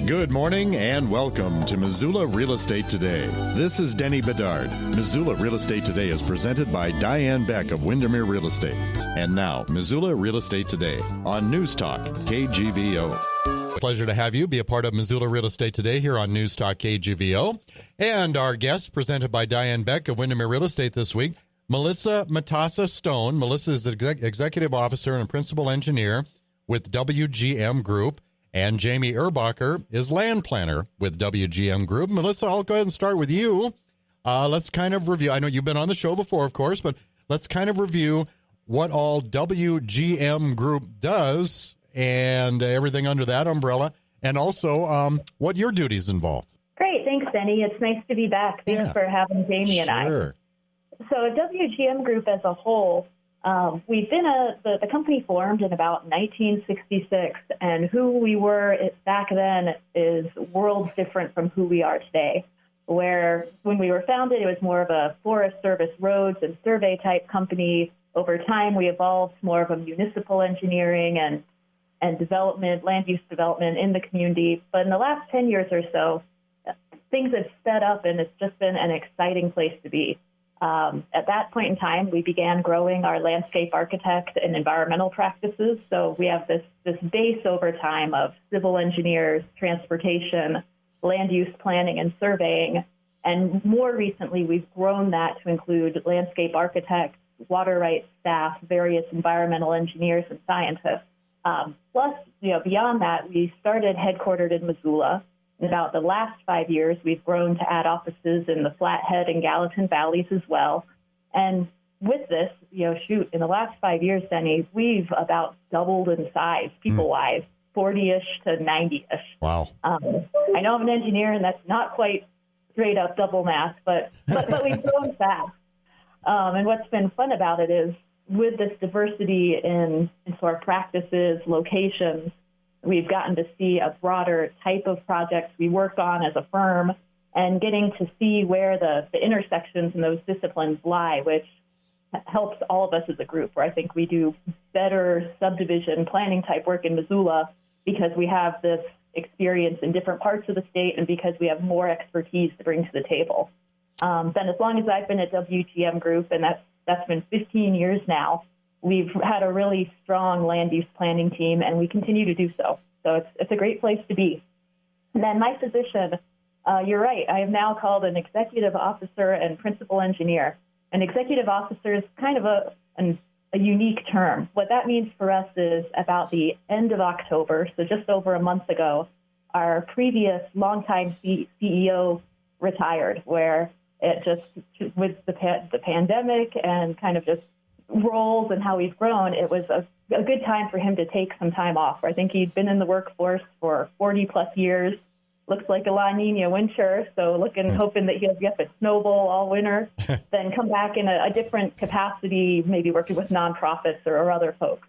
Good morning and welcome to Missoula Real Estate Today. This is Denny Bedard. Missoula Real Estate Today is presented by Diane Beck of Windermere Real Estate. And now, Missoula Real Estate Today on News Talk KGVO. Pleasure to have you be a part of Missoula Real Estate Today here on News Talk KGVO. And our guest presented by Diane Beck of Windermere Real Estate this week, Melissa Matassa-Stone. Melissa is the Executive Officer and Principal Engineer with WGM Group. And Jamie Erbacher is land planner with WGM Group. Melissa, I'll go ahead and start with you. Let's kind of review. I know you've been on the show before, of course, but let's kind of review what all WGM Group does and everything under that umbrella, and also what your duties involve. Great. Thanks, Denny. It's nice to be back. Thanks for having Jamie and I. So at WGM Group as a whole, we've been the company formed in about 1966, and who we were back then is worlds different from who we are today, where when we were founded, it was more of a Forest Service roads and survey type company. Over time, we evolved more of a municipal engineering and development, land use development in the community. But in the last 10 years or so, things have sped up, and it's just been an exciting place to be. At that point in time, we began growing our landscape architect and environmental practices. So we have this base over time of civil engineers, transportation, land use planning, and surveying. And more recently, we've grown that to include landscape architects, water rights staff, various environmental engineers, and scientists. Plus, beyond that, we started headquartered in Missoula. In about the last 5 years, we've grown to add offices in the Flathead and Gallatin valleys as well. And with this, in the last 5 years, Denny, we've about doubled in size, people-wise, 40-ish to 90-ish. Wow. I know I'm an engineer, and that's not quite straight-up double math, but we've grown fast. And what's been fun about it is, with this diversity in our practices, locations, we've gotten to see a broader type of projects we work on as a firm, and getting to see where the intersections in those disciplines lie, which helps all of us as a group, where I think we do better subdivision planning type work in Missoula because we have this experience in different parts of the state and because we have more expertise to bring to the table. Then as long as I've been at WGM Group, and that's been 15 years now, we've had a really strong land use planning team, and we continue to do so. So it's a great place to be. And then my position, you're right, I am now called an executive officer and principal engineer. An executive officer is kind of a unique term. What that means for us is about the end of October, so just over a month ago, our previous longtime CEO retired, where it just, with the pandemic and kind of just roles and how we've grown, it was a good time for him to take some time off. I think he'd been in the workforce for 40 plus years. Looks like a La Nina winter, so hoping that he'll get the snowball all winter, then come back in a different capacity, maybe working with nonprofits or other folks.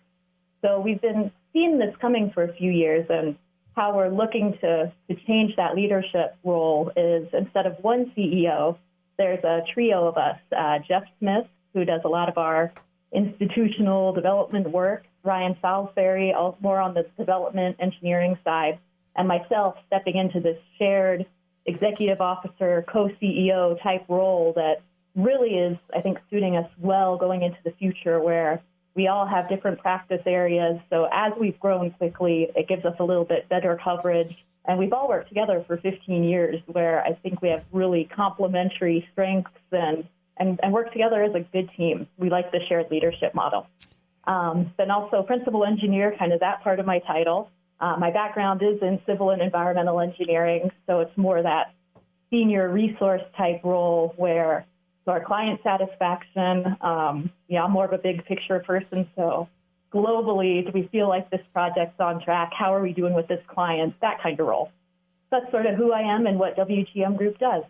So we've been seeing this coming for a few years, and how we're looking to change that leadership role is, instead of one CEO, there's a trio of us, Jeff Smith, who does a lot of our institutional development work, Ryan Salisbury, more on the development engineering side, and myself stepping into this shared executive officer, co-CEO type role that really is, I think, suiting us well going into the future, where we all have different practice areas. So as we've grown quickly, it gives us a little bit better coverage. And we've all worked together for 15 years, where I think we have really complementary strengths and work together as a good team. We like the shared leadership model. Then also principal engineer, kind of that part of my title. My background is in civil and environmental engineering, so it's more that senior resource type role where our client satisfaction, I'm more of a big picture person, so globally, do we feel like this project's on track? How are we doing with this client? That kind of role. That's sort of who I am and what WGM Group does.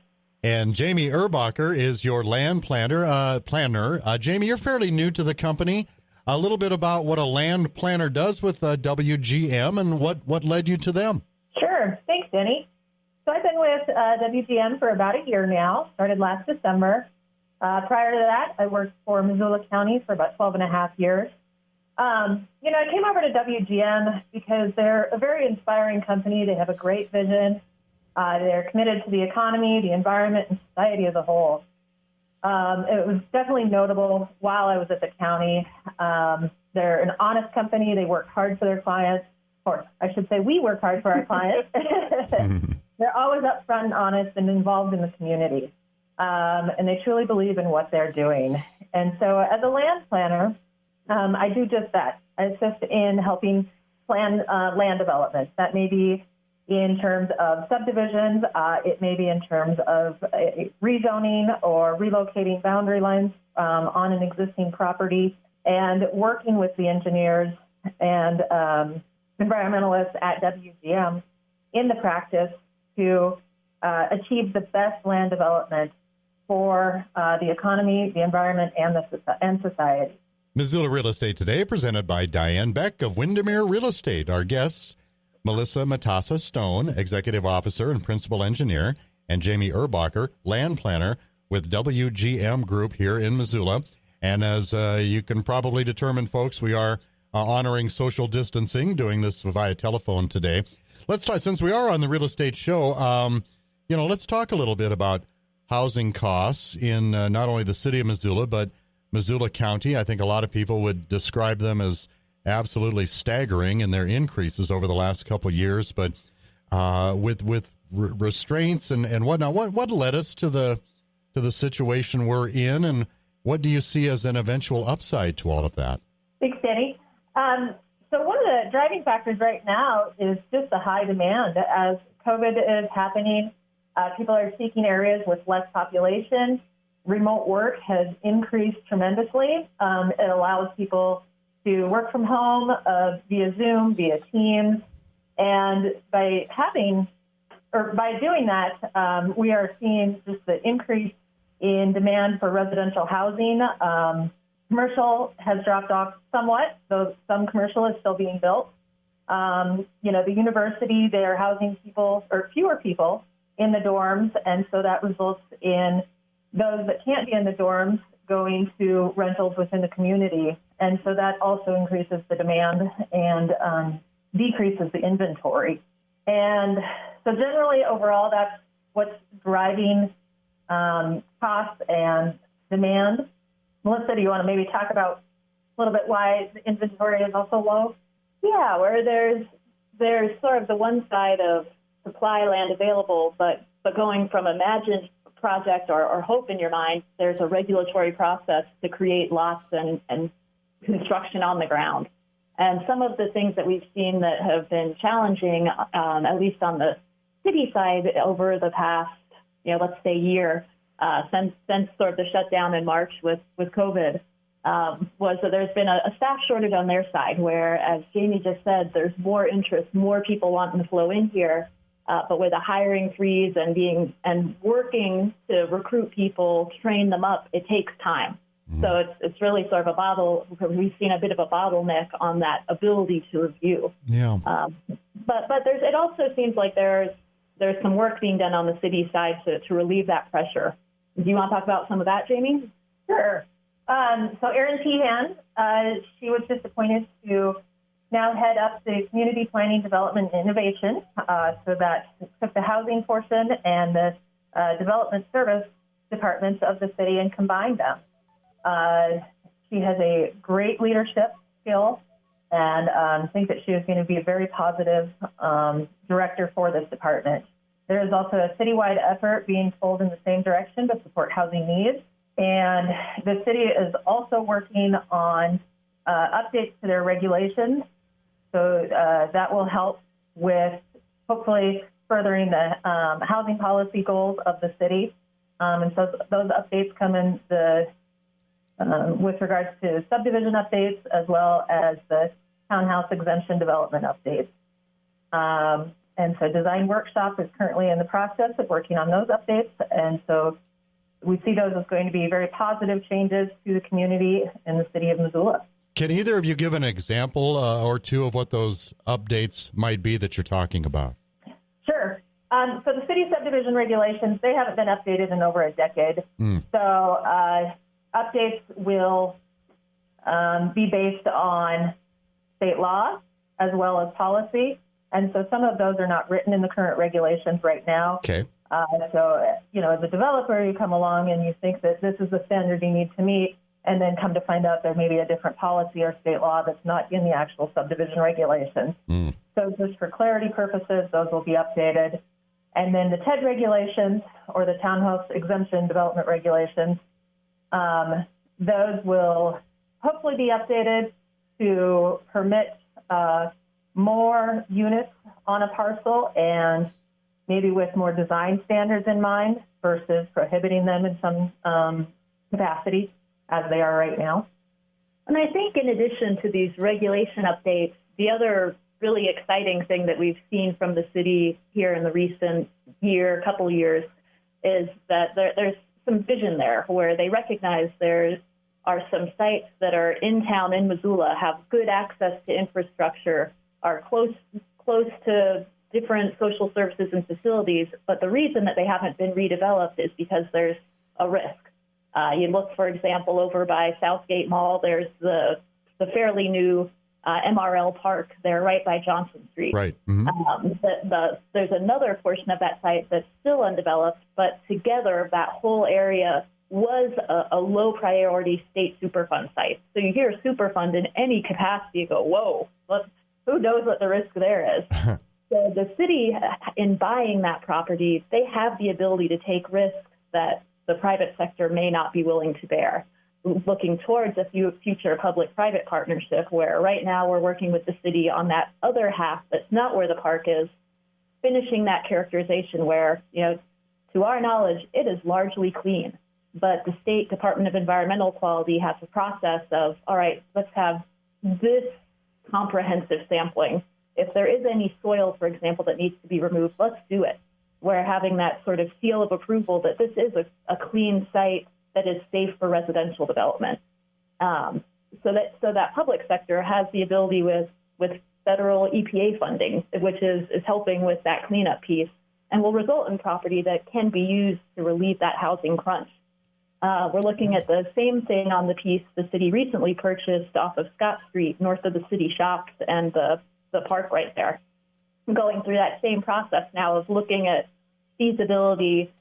And Jamie Erbacher is your land planner. Jamie, you're fairly new to the company. A little bit about what a land planner does with WGM and what led you to them. Sure. Thanks, Denny. So I've been with WGM for about a year now, started last December. Prior to that, I worked for Missoula County for about 12 and a half years. I came over to WGM because they're a very inspiring company. They have a great vision. They're committed to the economy, the environment, and society as a whole. It was definitely notable while I was at the county. They're an honest company. They work hard for their clients. Or I should say we work hard for our clients. They're always upfront and honest and involved in the community. And they truly believe in what they're doing. And so as a land planner, I do just that. I assist in helping plan land development. That may be in terms of subdivisions. It may be in terms of rezoning or relocating boundary lines on an existing property, and working with the engineers and environmentalists at WGM in the practice to achieve the best land development for the economy, the environment, and society. Missoula Real Estate Today, presented by Diane Beck of Windermere Real Estate. Our guests, Melissa Matassa-Stone, Executive Officer and Principal Engineer, and Jamie Erbacher, Land Planner with WGM Group here in Missoula. And as you can probably determine, folks, we are honoring social distancing, doing this via telephone today. Let's talk, since we are on the real estate show, let's talk a little bit about housing costs in not only the city of Missoula, but Missoula County. I think a lot of people would describe them as absolutely staggering in their increases over the last couple of years. But with restraints and whatnot, what led us to the situation we're in, and what do you see as an eventual upside to all of that? Thanks, Danny. So one of the driving factors right now is just the high demand. As COVID is happening, people are seeking areas with less population. Remote work has increased tremendously. It allows people to work from home via Zoom, via Teams. And by doing that, we are seeing just the increase in demand for residential housing. Commercial has dropped off somewhat, though some commercial is still being built. The university, they're housing fewer people in the dorms, and so that results in those that can't be in the dorms going to rentals within the community. And so that also increases the demand and decreases the inventory. And so generally, overall, that's what's driving costs and demand. Melissa, do you want to maybe talk about a little bit why the inventory is also low? Yeah, where there's sort of the one side of supply land available, but going from imagined project or hope in your mind, there's a regulatory process to create lots and construction on the ground. And some of the things that we've seen that have been challenging, at least on the city side over the past, let's say year, since sort of the shutdown in March with COVID, was that there's been a staff shortage on their side, where, as Jamie just said, there's more interest, more people wanting to flow in here. But with a hiring freeze and working to recruit people, train them up, it takes time. Mm-hmm. So it's really sort of we've seen a bit of a bottleneck on that ability to review. Yeah. But it also seems like there's some work being done on the city side to relieve that pressure. Do you want to talk about some of that, Jamie? Sure. So Erin Tehan, she was just appointed to now head up the Community Planning, Development, and Innovation, so that took the housing portion and the development service departments of the city and combined them. She has a great leadership skill, and I think that she is going to be a very positive director for this department. There is also a citywide effort being pulled in the same direction to support housing needs, and the city is also working on updates to their regulations. So that will help with hopefully furthering the housing policy goals of the city. And so those updates come in with regards to subdivision updates as well as the townhouse exemption development updates. And so design workshop is currently in the process of working on those updates. And so we see those as going to be very positive changes to the community in the city of Missoula. Can either of you give an example or two of what those updates might be that you're talking about? Sure. So the city subdivision regulations, they haven't been updated in over a decade. So updates will be based on state law as well as policy. And so some of those are not written in the current regulations right now. Okay. So, as a developer, you come along and you think that this is the standard you need to meet, and then come to find out there may be a different policy or state law that's not in the actual subdivision regulations. So just for clarity purposes, those will be updated. And then the TED regulations, or the Townhouse Exemption Development Regulations, those will hopefully be updated to permit more units on a parcel, and maybe with more design standards in mind versus prohibiting them in some capacity as they are right now. And I think in addition to these regulation updates, the other really exciting thing that we've seen from the city here in the recent couple years, is that there's some vision there where they recognize there are some sites that are in town in Missoula, have good access to infrastructure, are close to different social services and facilities, but the reason that they haven't been redeveloped is because there's a risk. You look, for example, over by Southgate Mall, there's the fairly new MRL Park there right by Johnson Street. Right. Mm-hmm. There's another portion of that site that's still undeveloped, but together that whole area was a low priority state Superfund site. So you hear Superfund in any capacity, you go, whoa, who knows what the risk there is? So the city, in buying that property, they have the ability to take risks that the private sector may not be willing to bear. Looking towards a future public-private partnership, where right now we're working with the city on that other half that's not where the park is, finishing that characterization where, to our knowledge, it is largely clean. But the State Department of Environmental Quality has a process of, all right, let's have this comprehensive sampling. If there is any soil, for example, that needs to be removed, let's do it. We're having that sort of seal of approval that this is a clean site that is safe for residential development. So that public sector has the ability with federal EPA funding, which is helping with that cleanup piece, and will result in property that can be used to relieve that housing crunch. We're looking at the same thing on the piece the city recently purchased off of Scott Street, north of the city shops and the park right there. Going through that same process now of looking at feasibility.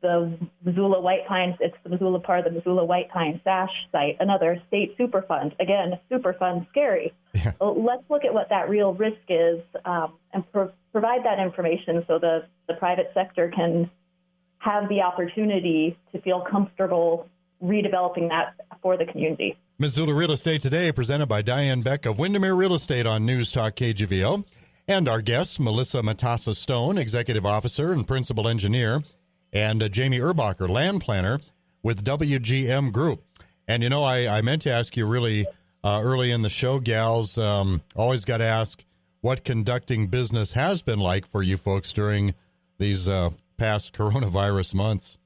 The Missoula White Pines, it's the Missoula part of the Missoula White Pine Sash site, another state Superfund. Again, Superfund scary. Yeah. Let's look at what that real risk is and provide that information so the private sector can have the opportunity to feel comfortable redeveloping that for the community. Missoula Real Estate Today, presented by Diane Beck of Windermere Real Estate on News Talk KGVO. And our guests, Melissa Matassa-Stone, Executive Officer and Principal Engineer, and Jamie Erbacher, Land Planner with WGM Group. And, I meant to ask you really early in the show, gals, always got to ask what conducting business has been like for you folks during these past coronavirus months.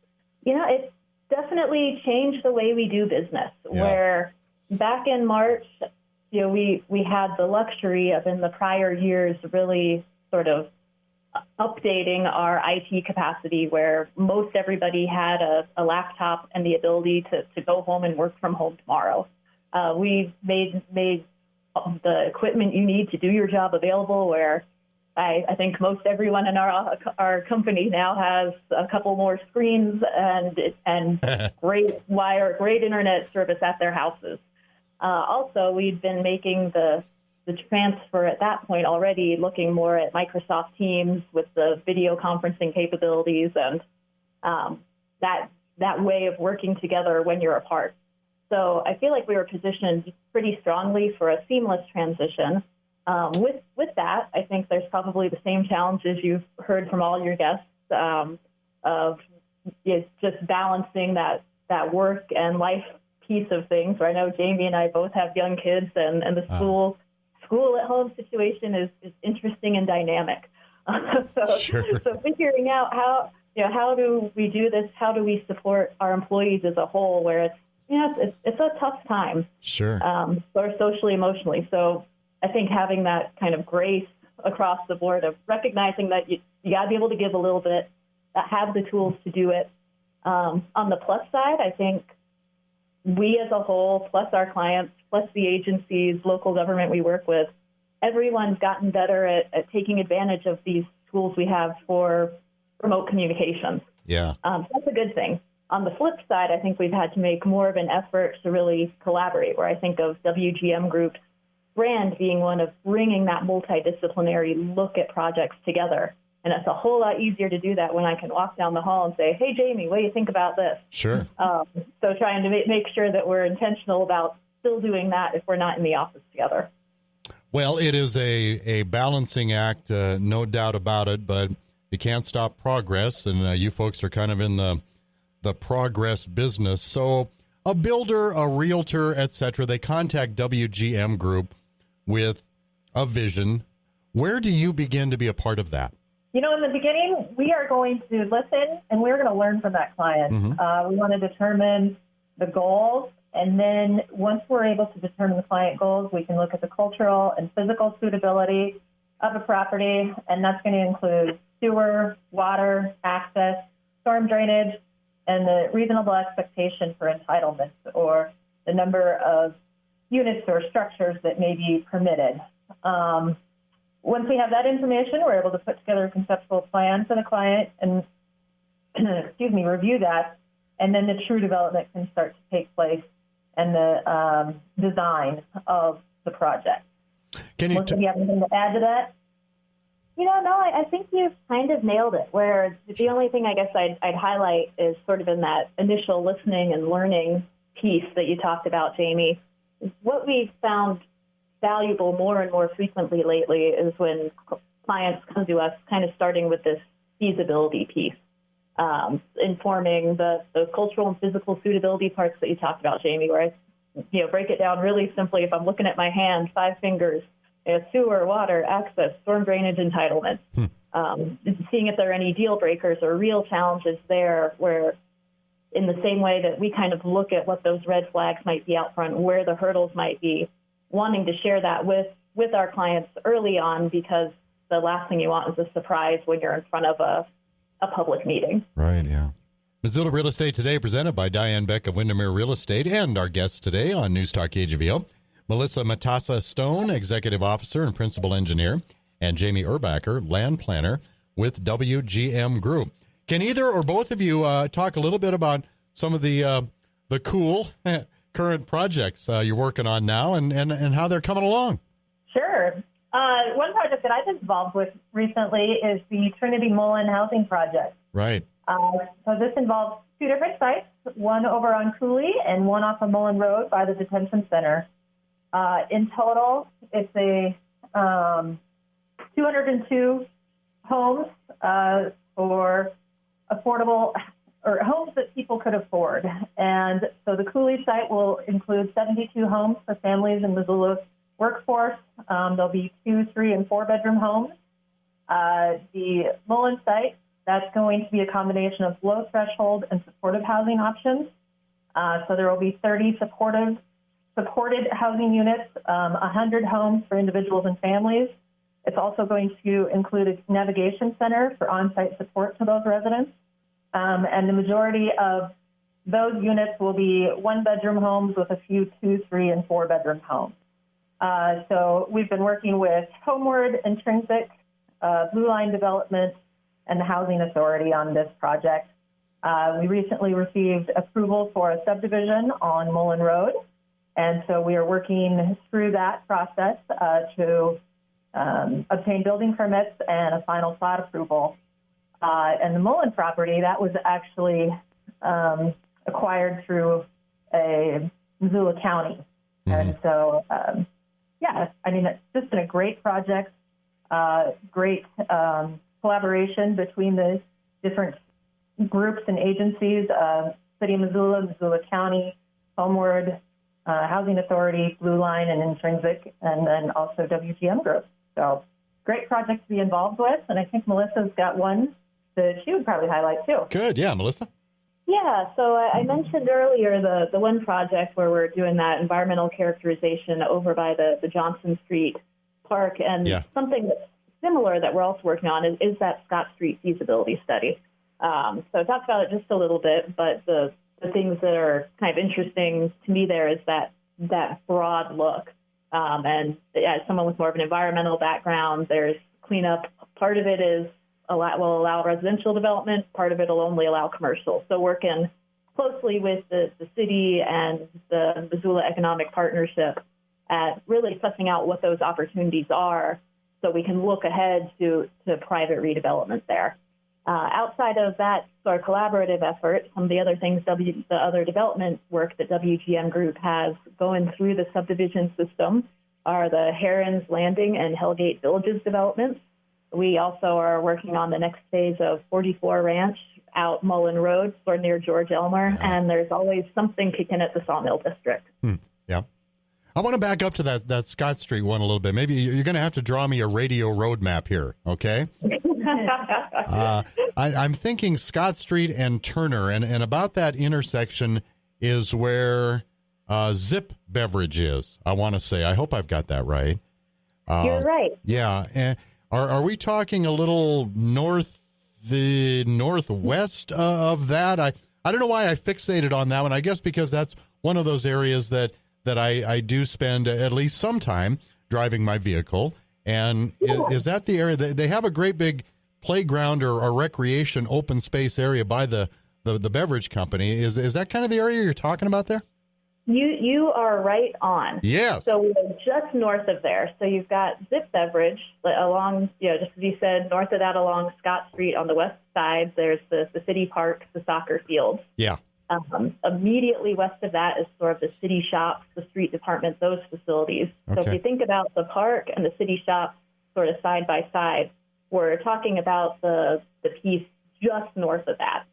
It's definitely changed the way we do business, where back in March, we had the luxury of, in the prior years, really sort of updating our IT capacity, where most everybody had a laptop and the ability to go home and work from home tomorrow. We made the equipment you need to do your job available, where I think most everyone in our company now has a couple more screens and great internet service at their houses. Also, we've been making the transfer at that point already, looking more at Microsoft Teams with the video conferencing capabilities and that way of working together when you're apart. So I feel like we were positioned pretty strongly for a seamless transition. With that, I think there's probably the same challenges you've heard from all your guests of just balancing that work and life piece of things. Where I know Jamie and I both have young kids, and the school at home situation is interesting and dynamic. So figuring out how do we do this? How do we support our employees as a whole? Where it's a tough time, or socially, emotionally. So I think having that kind of grace across the board of recognizing that you got to be able to give a little bit, have the tools to do it. On the plus side, I think we as a whole, plus our clients, plus the agencies, local government we work with, everyone's gotten better at taking advantage of these tools we have for remote communications. Yeah. That's a good thing. On the flip side, I think we've had to make more of an effort to really collaborate, where I think of WGM Group's brand being one of bringing that multidisciplinary look at projects together. And it's a whole lot easier to do that when I can walk down the hall and say, hey, Jamie, what do you think about this? Sure. So trying to make sure that we're intentional about still doing that if we're not in the office together. Well, it is a balancing act, no doubt about it, but you can't stop progress, and you folks are kind of in the progress business. So a builder, a realtor, etc., they contact WGM Group with a vision. Where do you begin to be a part of that? In the beginning, we are going to listen and we're going to learn from that client. Mm-hmm. We want to determine the goals. And then once we're able to determine the client goals, we can look at the cultural and physical suitability of a property. And that's going to include sewer, water, access, storm drainage, and the reasonable expectation for entitlements or the number of units or structures that may be permitted. Once we have that information, we're able to put together a conceptual plan for the client and, review that, and then the true development can start to take place and the design of the project. Do you have anything to add to that? No, I think you've kind of nailed it, where the only thing I guess I'd highlight is sort of in that initial listening and learning piece that you talked about, Jamie. What we've found valuable more and more frequently lately is when clients come to us kind of starting with this feasibility piece, informing the cultural and physical suitability parts that you talked about, Jamie, where I break it down really simply. If I'm looking at my hand, 5 fingers, sewer, water, access, storm drainage, entitlements, seeing if there are any deal breakers or real challenges there where in the same way that we kind of look at what those red flags might be out front, where the hurdles might be, wanting to share that with our clients early on, because the last thing you want is a surprise when you're in front of a public meeting. Right, yeah. Missoula Real Estate Today, presented by Diane Beck of Windermere Real Estate, and our guests today on News Talk KGVO, Melissa Matassa-Stone, Executive Officer and Principal Engineer, and Jamie Erbacher, Land Planner with WGM Group. Can either or both of you talk a little bit about some of the cool current projects you're working on now and how they're coming along? Sure. One project that I've been involved with recently is the Trinity Mullen Housing Project. Right. So this involves 2 different sites, one over on Cooley and one off of Mullen Road by the detention center. In total, it's a 202 homes for affordable or homes that people could afford. And so the Cooley site will include 72 homes for families in Missoula workforce. There'll be 2, 3, and 4-bedroom homes. The Mullen site, that's going to be a combination of low threshold and supportive housing options. So there will be 30 supported housing units, 100 homes for individuals and families. It's also going to include a navigation center for on-site support to those residents. And the majority of those units will be 1-bedroom homes with a few 2, 3, and 4-bedroom homes. So we've been working with Homeward, Intrinsic, Blue Line Development, and the Housing Authority on this project. We recently received approval for a subdivision on Mullen Road, and so we are working through that process to obtain building permits and a final plat approval. And the Mullen property, that was actually acquired through a Missoula County. Mm-hmm. And so, it's just been a great project, great collaboration between the different groups and agencies, City of Missoula, Missoula County, Homeward, Housing Authority, Blue Line, and Intrinsic, and then also WGM Group. So great project to be involved with, and I think Melissa's got one that she would probably highlight too. Good, yeah, Melissa? Yeah, so I mentioned earlier the one project where we're doing that environmental characterization over by the Johnson Street Park, and something that's similar that we're also working on is that Scott Street feasibility study. So I talked about it just a little bit, but the the things that are kind of interesting to me there is that broad look. And as someone with more of an environmental background, there's cleanup. Part of it will allow residential development. Part of it will only allow commercial. So working closely with the city and the Missoula Economic Partnership at really sussing out what those opportunities are so we can look ahead to private redevelopment there. Outside of that sort of collaborative effort, some of the other things, the other development work that WGM Group has going through the subdivision system are the Herons Landing and Hellgate Villages developments. We also are working on the next phase of 44 Ranch out Mullen Road, sort of near George Elmer, and there's always something kicking at the Sawmill District. Yeah. I want to back up to that Scott Street one a little bit. Maybe you're going to have to draw me a radio road map here, okay? I'm thinking Scott Street and Turner, and about that intersection is where Zip Beverage is, I want to say. I hope I've got that right. You're right. Yeah. And are we talking a little northwest of that? I don't know why I fixated on that one. I guess because that's one of those areas that I do spend at least some time driving my vehicle. And is that the area that they have a great big playground or recreation open space area by the beverage company? Is that kind of the area you're talking about there? You are right on. Yes. So we're just north of there. So you've got Zip Beverage along, just as you said, north of that along Scott Street on the west side. There's the city park, the soccer fields. Yeah. Immediately west of that is sort of the city shops, the street department, those facilities. Okay. So if you think about the park and the city shops sort of side by side, we're talking about the piece just north of that.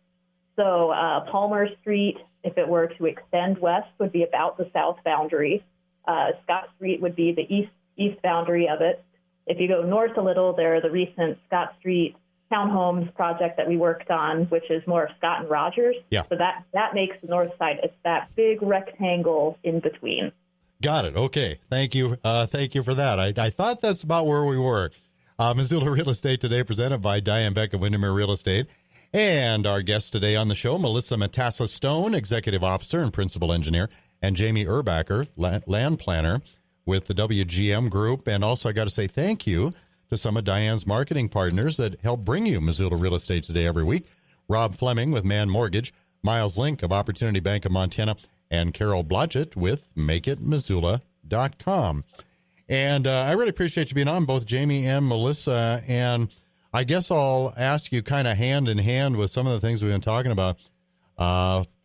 So Palmer Street, if it were to extend west, would be about the south boundary. Scott Street would be the east boundary of it. If you go north a little, there are the recent Scott Street townhomes project that we worked on, which is more of Scott and Rogers. Yeah. So that makes the north side. It's that big rectangle in between. Got it. Okay. Thank you. Thank you for that. I thought that's about where we were. Missoula Real Estate Today, presented by Diane Beck of Windermere Real Estate. And our guest today on the show, Melissa Matassa-Stone, Executive Officer and Principal Engineer, and Jamie Erbacher, Land Planner with the WGM Group. And also, I got to say thank you to some of Diane's marketing partners that help bring you Missoula Real Estate Today every week. Rob Fleming with Man Mortgage, Miles Link of Opportunity Bank of Montana, and Carol Blodgett with MakeItMissoula.com. And I really appreciate you being on, both Jamie and Melissa. And I guess I'll ask you kind of hand in hand with some of the things we've been talking about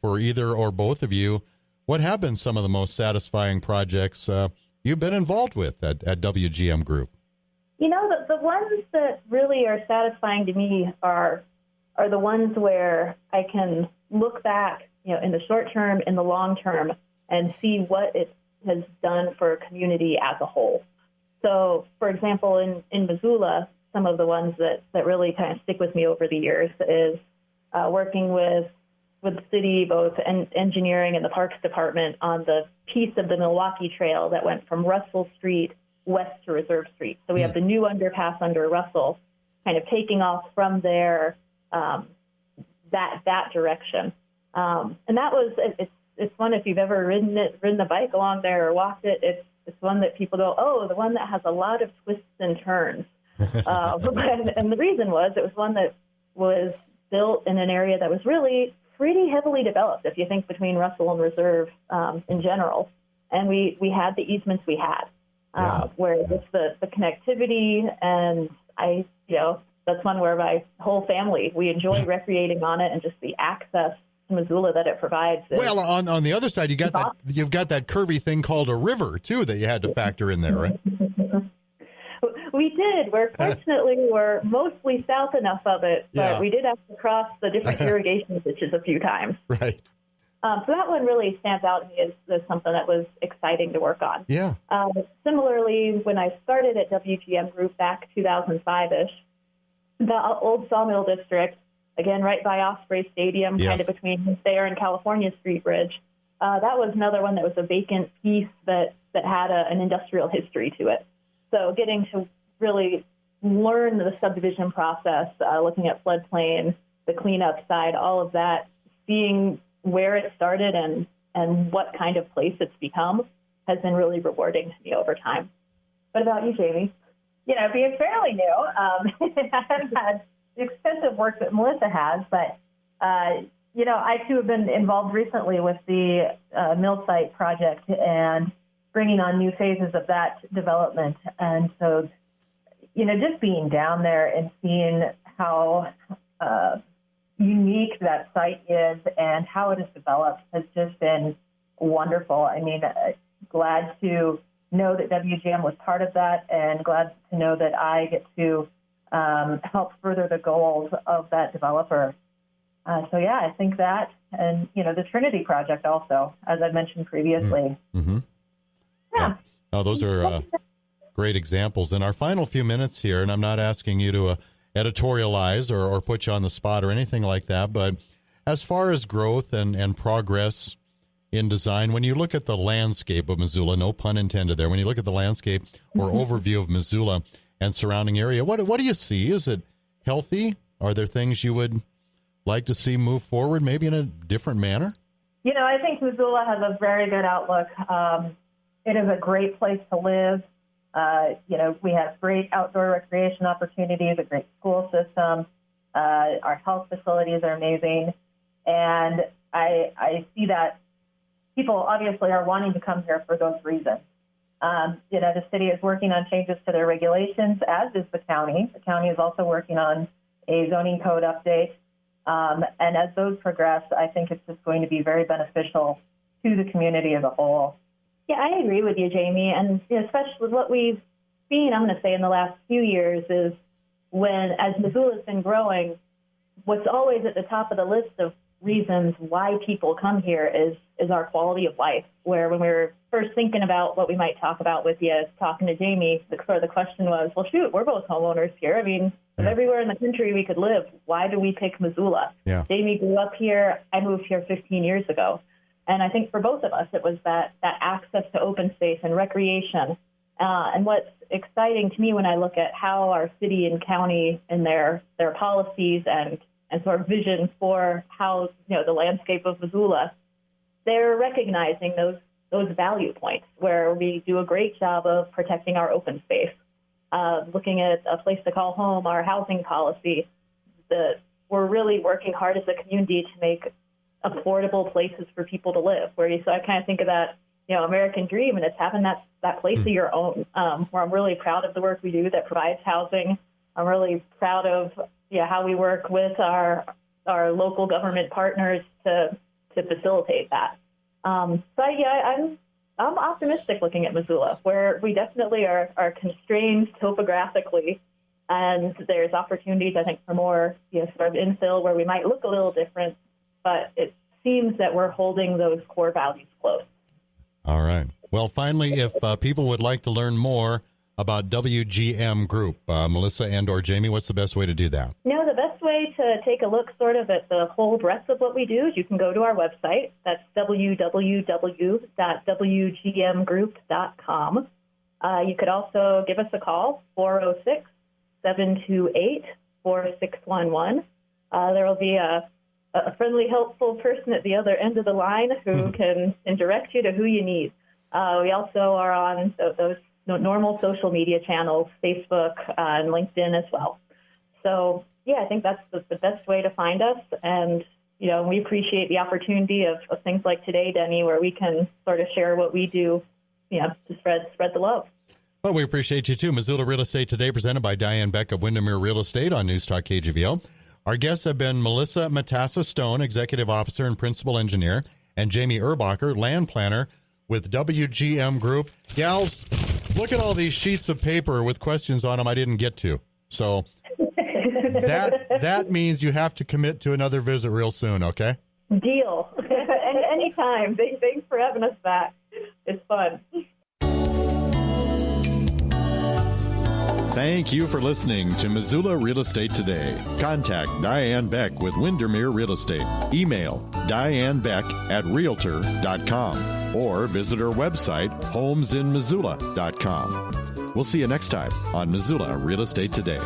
for either or both of you. What have been some of the most satisfying projects you've been involved with at WGM Group? The ones that really are satisfying to me are the ones where I can look back, in the short term, in the long term, and see what it has done for a community as a whole. So, for example, in Missoula, some of the ones that really kind of stick with me over the years is working with the city, both engineering and the Parks Department, on the piece of the Milwaukee Trail that went from Russell Street west to Reserve Street. So we have the new underpass under Russell, kind of taking off from there, that direction. And that was it's one, if you've ever ridden the bike along there or walked it, it's one that people go, oh, the one that has a lot of twists and turns. And the reason was it was one that was built in an area that was really pretty heavily developed, if you think between Russell and Reserve in general. And we had the easements we had, where it's the connectivity, and that's one where my whole family, we enjoy recreating on it, and just the access to Missoula that it provides. Well, on the other side, you've got that curvy thing called a river, too, that you had to factor in there, right? We did. Fortunately, we're mostly south enough of it, but we did have to cross the different irrigation ditches a few times. Right. So that one really stands out to me as something that was exciting to work on. Yeah. Similarly, when I started at WGM Group back 2005-ish, the old Sawmill District, again, right by Osprey Stadium, kind of between there and California Street Bridge, that was another one that was a vacant piece that had an industrial history to it. So getting to really learn the subdivision process, looking at floodplain, the cleanup side, all of that, seeing where it started and what kind of place it's become has been really rewarding to me over time. What about you, Jamie? Being fairly new, I haven't had the extensive work that Melissa has, but, I too have been involved recently with the mill site project and bringing on new phases of that development. And so, just being down there and seeing how unique that site is and how it has developed has just been wonderful. I mean, glad to know that WGM was part of that, and glad to know that I get to help further the goals of that developer. I think that, and, the Trinity project also, as I mentioned previously. Mm-hmm. Yeah. Oh, those are great examples. In our final few minutes here, and I'm not asking you to editorialize or put you on the spot or anything like that, but as far as growth and progress in design, when you look at the landscape of Missoula, no pun intended there, when you look at the landscape or overview of Missoula and surrounding area, what do you see? Is it healthy? Are there things you would like to see move forward, maybe in a different manner? I think Missoula has a very good outlook. It is a great place to live. We have great outdoor recreation opportunities, a great school system. Our health facilities are amazing. And I see that people obviously are wanting to come here for those reasons. The city is working on changes to their regulations, as is the county. The county is also working on a zoning code update. And as those progress, I think it's just going to be very beneficial to the community as a whole. Yeah, I agree with you, Jamie. And especially what we've seen, I'm going to say, in the last few years is as Missoula's been growing, what's always at the top of the list of reasons why people come here is our quality of life, where when we were first thinking about what we might talk about with you, talking to Jamie, the question was, well, shoot, we're both homeowners here. I mean, everywhere in the country we could live, why do we pick Missoula? Yeah. Jamie grew up here. I moved here 15 years ago. And I think for both of us, it was that access to open space and recreation. And what's exciting to me when I look at how our city and county and their policies and sort of vision for how, the landscape of Missoula, they're recognizing those value points where we do a great job of protecting our open space, looking at a place to call home, our housing policy. We're really working hard as a community to make affordable places for people to live. So I kind of think of that, American dream, and it's having that place of your own. Where I'm really proud of the work we do that provides housing. I'm really proud of how we work with our local government partners to facilitate that. I'm optimistic looking at Missoula, where we definitely are constrained topographically, and there's opportunities, I think, for more sort of infill where we might look a little different, but it seems that we're holding those core values close. All right. Well, finally, if people would like to learn more about WGM Group, Melissa and or Jamie, what's the best way to do that? The best way to take a look sort of at the whole breadth of what we do is you can go to our website. That's www.wgmgroup.com. You could also give us a call, 406-728-4611. There will be a friendly, helpful person at the other end of the line who can direct you to who you need. We also are on those normal social media channels, Facebook and LinkedIn as well. So, I think that's the best way to find us. And, we appreciate the opportunity of things like today, Denny, where we can sort of share what we do, to spread the love. Well, we appreciate you too. Missoula Real Estate Today, presented by Diane Beck of Windermere Real Estate on News Talk KGVO. Our guests have been Melissa Matassa-Stone, Executive Officer and Principal Engineer, and Jamie Erbacher, Land Planner with WGM Group. Gals, look at all these sheets of paper with questions on them I didn't get to. So that means you have to commit to another visit real soon, okay? Deal. And anytime. Thanks for having us back. It's fun. Thank you for listening to Missoula Real Estate Today. Contact Diane Beck with Windermere Real Estate. Email dianebeck@realtor.com or visit her website, homesinmissoula.com. We'll see you next time on Missoula Real Estate Today.